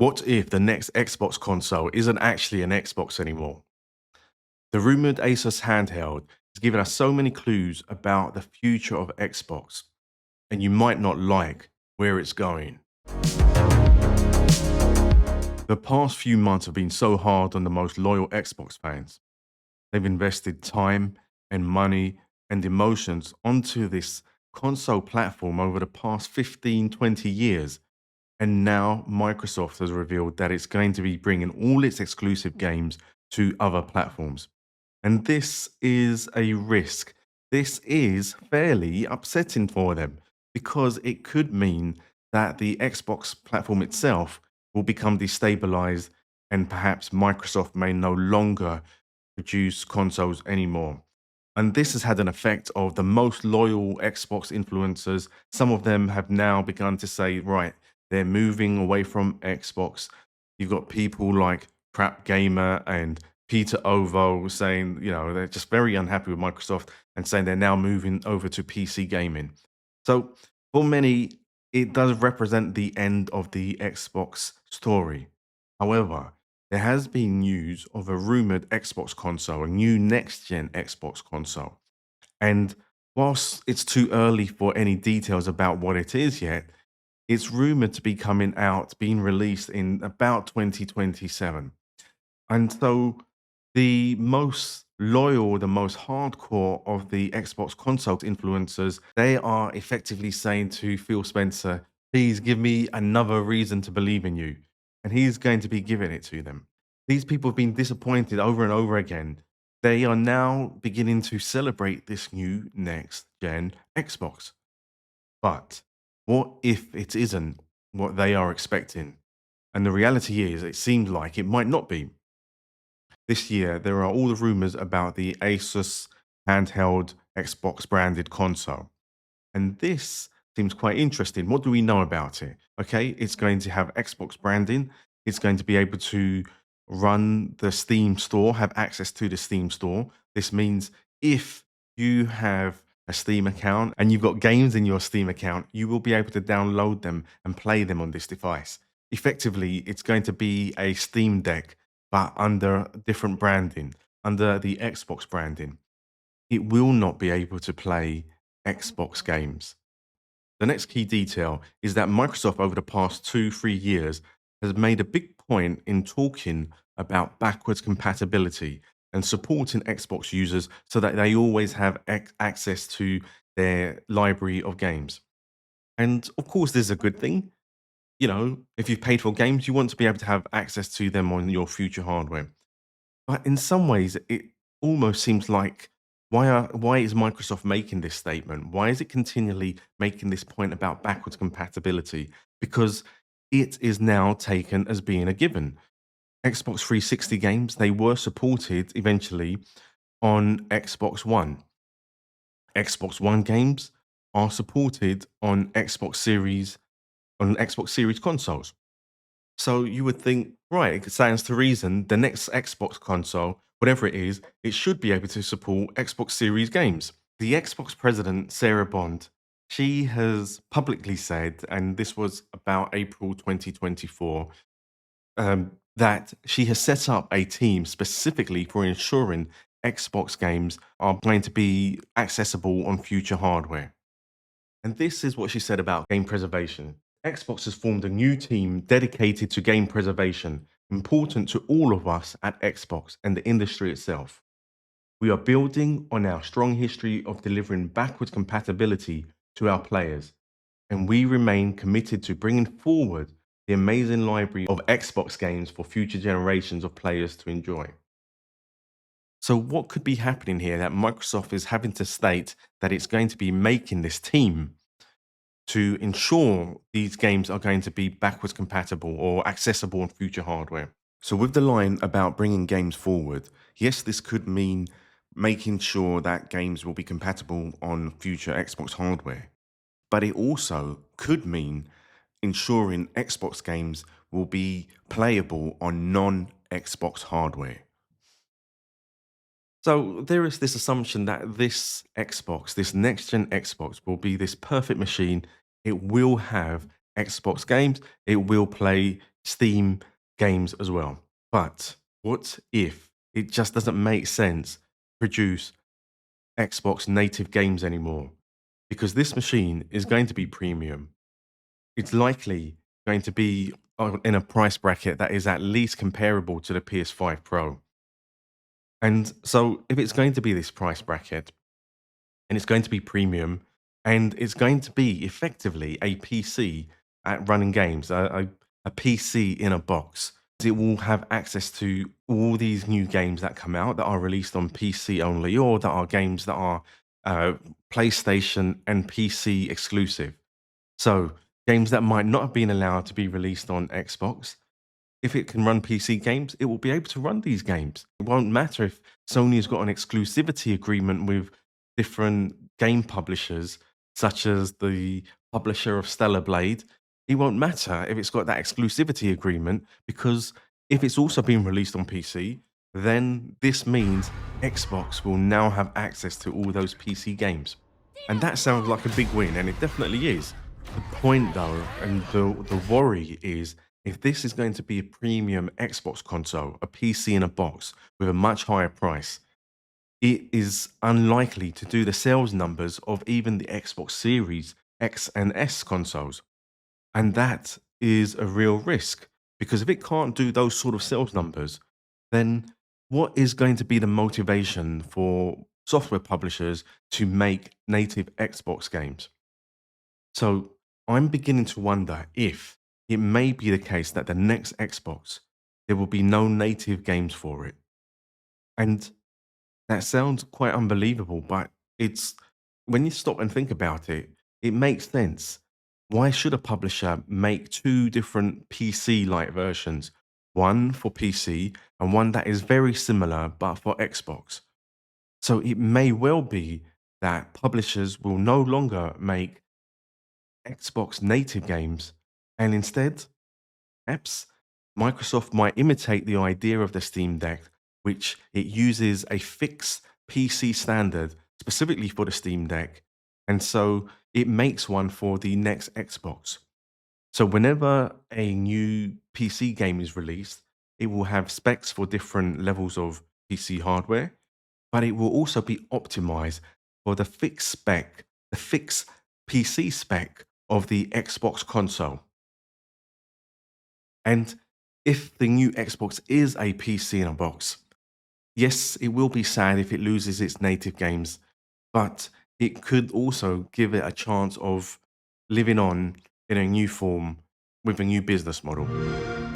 What if the next Xbox console isn't actually an Xbox anymore? The rumored Asus handheld has given us so many clues about the future of Xbox, and you might not like where it's going. The past few months have been so hard on the most loyal Xbox fans. They've invested time and money and emotions onto this console platform over the past 15, 20 years. And now Microsoft has revealed that it's going to be bringing all its exclusive games to other platforms. And this is a risk. This is fairly upsetting for them because it could mean that the Xbox platform itself will become destabilized and perhaps Microsoft may no longer produce consoles anymore. And this has had an effect of the most loyal Xbox influencers. Some of them have now begun to say, right, they're moving away from Xbox. You've got people like Crap Gamer and Peter Ovo saying, they're just very unhappy with Microsoft and saying they're now moving over to PC gaming. So for many, it does represent the end of the Xbox story. However, there has been news of a rumored Xbox console, a new next gen Xbox console. And whilst it's too early for any details about what it is yet, it's rumored to be coming out, being released in about 2027. And so the most loyal, the most hardcore of the Xbox console influencers, they are effectively saying to Phil Spencer, please give me another reason to believe in you. And he's going to be giving it to them. These people have been disappointed over and over again. They are now beginning to celebrate this new next gen Xbox. But what if it isn't what they are expecting? And the reality is, it seems like it might not be. This year, there are all the rumors about the Asus handheld Xbox branded console. And this seems quite interesting. What do we know about it? Okay, it's going to have Xbox branding. It's going to be able to run the Steam store, have access to the Steam store. This means if you have a Steam account and you've got games in your Steam account, you will be able to download them and play them on this device. Effectively, it's going to be a Steam Deck, but under different branding, under the Xbox branding. It will not be able to play Xbox games. The next key detail is that Microsoft, over the past 2, 3 years, has made a big point in talking about backwards compatibility and supporting Xbox users so that they always have access to their library of games. And of course, this is a good thing. If you've paid for games, you want to be able to have access to them on your future hardware. But in some ways, it almost seems like why is Microsoft making this statement? Why is it continually making this point about backwards compatibility? Because it is now taken as being a given. Xbox 360 games, they were supported eventually on Xbox One. Xbox One games are supported on Xbox Series consoles. So you would think, right, it stands to reason the next Xbox console, whatever it is, it should be able to support Xbox Series games. The Xbox president, Sarah Bond, she has publicly said, and this was about April 2024, that she has set up a team specifically for ensuring Xbox games are going to be accessible on future hardware. And this is what she said about game preservation. Xbox has formed a new team dedicated to game preservation, important to all of us at Xbox and the industry itself. We are building on our strong history of delivering backwards compatibility to our players, and we remain committed to bringing forward the amazing library of Xbox games for future generations of players to enjoy. So, what could be happening here that Microsoft is having to state that it's going to be making this team to ensure these games are going to be backwards compatible or accessible on future hardware? So, with the line about bringing games forward, yes, this could mean making sure that games will be compatible on future Xbox hardware, but it also could mean ensuring Xbox games will be playable on non Xbox hardware. So there is this assumption that this Xbox, this next gen Xbox, will be this perfect machine. It will have Xbox games. It will play Steam games as well. But what if it just doesn't make sense to produce Xbox native games anymore? Because this machine is going to be premium. It's likely going to be in a price bracket that is at least comparable to the PS5 Pro. And so, if it's going to be this price bracket and it's going to be premium and it's going to be effectively a PC at running games, a PC in a box, it will have access to all these new games that come out that are released on PC only or that are games that are uh, PlayStation and PC exclusive. So, games that might not have been allowed to be released on Xbox, if it can run PC games, it will be able to run these games. It won't matter if Sony's got an exclusivity agreement with different game publishers, such as the publisher of Stellar Blade. It won't matter if it's got that exclusivity agreement because if it's also being released on PC, then this means Xbox will now have access to all those PC games. And that sounds like a big win, and it definitely is. The point, though, and the worry is if this is going to be a premium Xbox console, a PC in a box with a much higher price, it is unlikely to do the sales numbers of even the Xbox Series X and S consoles. And that is a real risk because if it can't do those sort of sales numbers, then what is going to be the motivation for software publishers to make native Xbox games? So I'm beginning to wonder if it may be the case that the next Xbox, there will be no native games for it. And that sounds quite unbelievable, but it's when you stop and think about it, it makes sense. Why should a publisher make two different PC like versions? One for PC and one that is very similar but for Xbox. So it may well be that publishers will no longer make Xbox native games and instead apps, Microsoft might imitate the idea of the Steam Deck, which it uses a fixed PC standard specifically for the Steam Deck. And so it makes one for the next Xbox. So whenever a new PC game is released, it will have specs for different levels of PC hardware, but it will also be optimized for the fixed PC spec of the Xbox console. And if the new Xbox is a PC in a box, yes, it will be sad if it loses its native games, but it could also give it a chance of living on in a new form with a new business model.